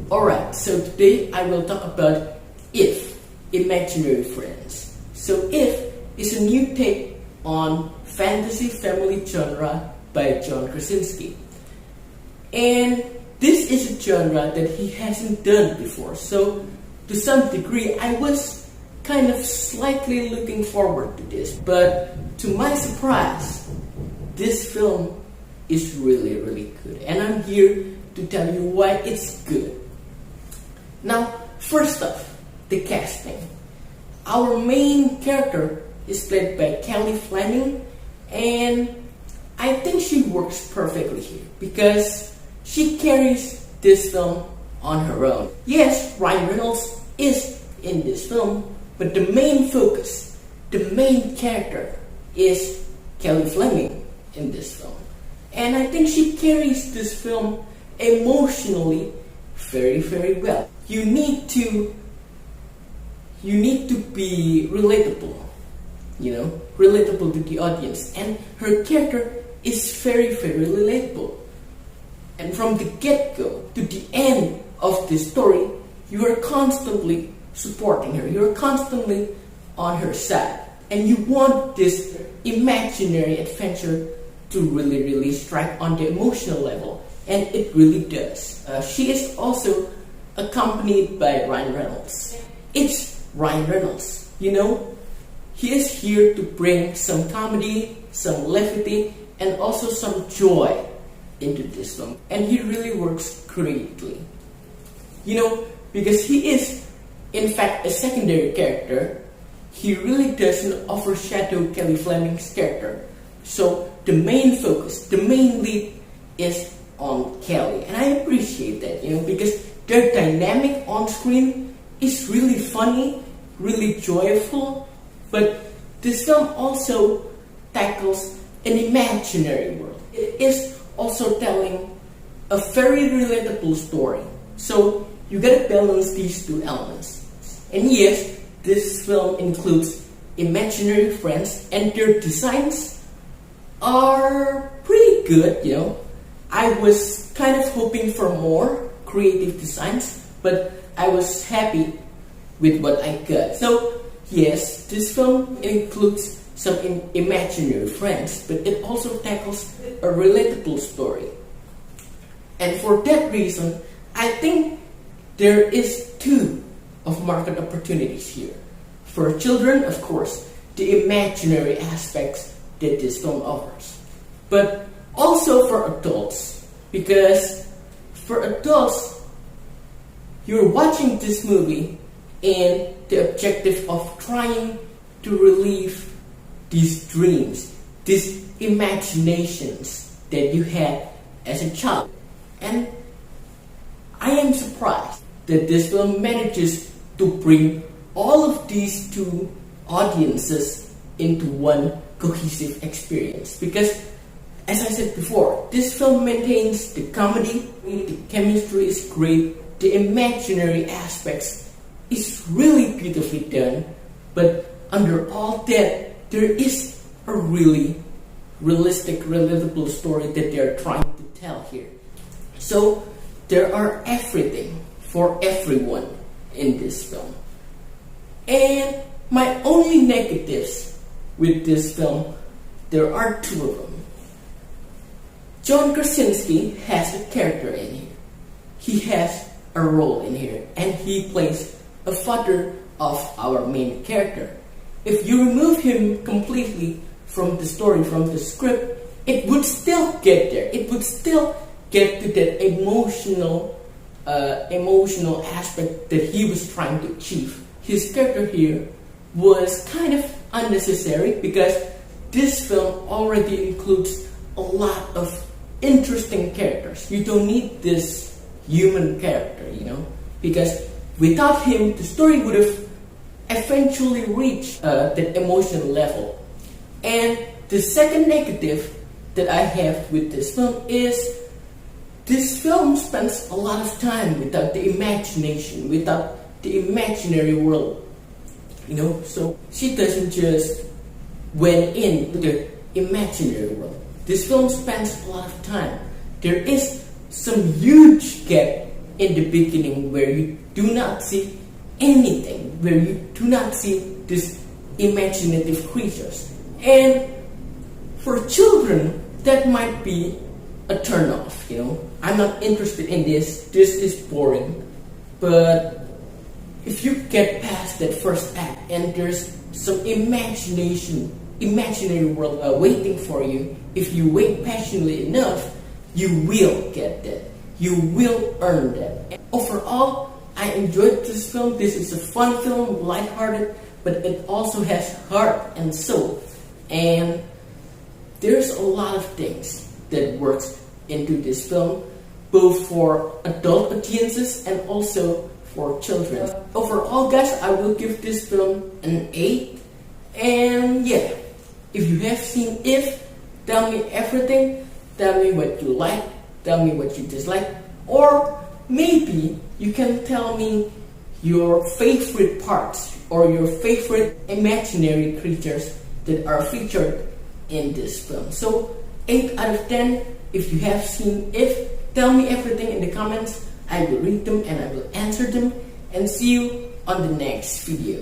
Alright, so today I will talk about If, Imaginary Friends. So If is a new take on fantasy family genre by John Krasinski. And this is a genre that he hasn't done before. So to some degree I was kind of slightly looking forward to this. But to my surprise, this film is really, really good. And I'm here to tell you why it's good. Now, first off, the casting. Our main character is played by Cailey Fleming, and I think she works perfectly here because she carries this film on her own. Yes, Reynolds is in this film, but the main focus, the main character is Cailey Fleming in this film. And I think she carries this film emotionally very, very well. You need to be relatable, relatable to the audience. And her character is very, very relatable. And from the get-go to the end of the story, you are constantly supporting her. You're constantly on her side. And you want this imaginary adventure to really, really strike on the emotional level. And it really does. She is also accompanied by Reynolds. It's Reynolds, He is here to bring some comedy, some levity, and also some joy into this film. And he really works greatly. Because he is, in fact, a secondary character, he really doesn't overshadow Cailey Fleming's character. So the main focus, the main lead is on Cailey. And I appreciate that, because their dynamic on screen is really funny, really joyful. But this film also tackles an imaginary world. It is also telling a very relatable story. So you gotta balance these two elements. And yes, this film includes imaginary friends, and their designs are pretty good, I was kind of hoping for more creative designs, but I was happy with what I got. So yes, this film includes some imaginary friends, but it also tackles a relatable story. And for that reason, I think there is two of market opportunities here. For children, of course, the imaginary aspects that this film offers. But also for adults, because for adults, you're watching this movie in the objective of trying to relieve these dreams, these imaginations that you had as a child. And I am surprised that this film manages to bring all of these two audiences into one cohesive experience. Because, as I said before, this film maintains the comedy, the chemistry is great, the imaginary aspects is really beautifully done, but under all that, there is a really realistic, relatable story that they're trying to tell here. So there are everything for everyone in this film. And my only negatives with this film, there are two of them. John Krasinski has a character in here. He has a role in here, and he plays a father of our main character. If you remove him completely from the story, from the script, it would still get there. It would still get to that emotional aspect that he was trying to achieve. His character here was kind of unnecessary because this film already includes a lot of interesting characters. You don't need this human character, because without him, the story would have eventually reached that emotional level. And the second negative that I have with this film is this film spends a lot of time without the imagination, without the imaginary world. So she doesn't just went into the imaginary world. This film spends a lot of time. There is some huge gap in the beginning where you do not see anything, where you do not see these imaginative creatures. And for children, that might be a turn off, I'm not interested in this is boring. But if you get past that first act and there's some imaginary world waiting for you, if you wait patiently enough, you will get that. You will earn that. And overall, I enjoyed this film. This is a fun film, lighthearted, but it also has heart and soul. And there's a lot of things that works into this film, both for adult audiences and also for children. Overall, guys, I will give this film an 8. And yeah, if you have seen it, tell me everything. Tell me what you like, tell me what you dislike, or maybe you can tell me your favorite parts or your favorite imaginary creatures that are featured in this film. So 8 out of 10. If you have seen it, tell me everything in the comments. I will read them and I will answer them. And see you on the next video.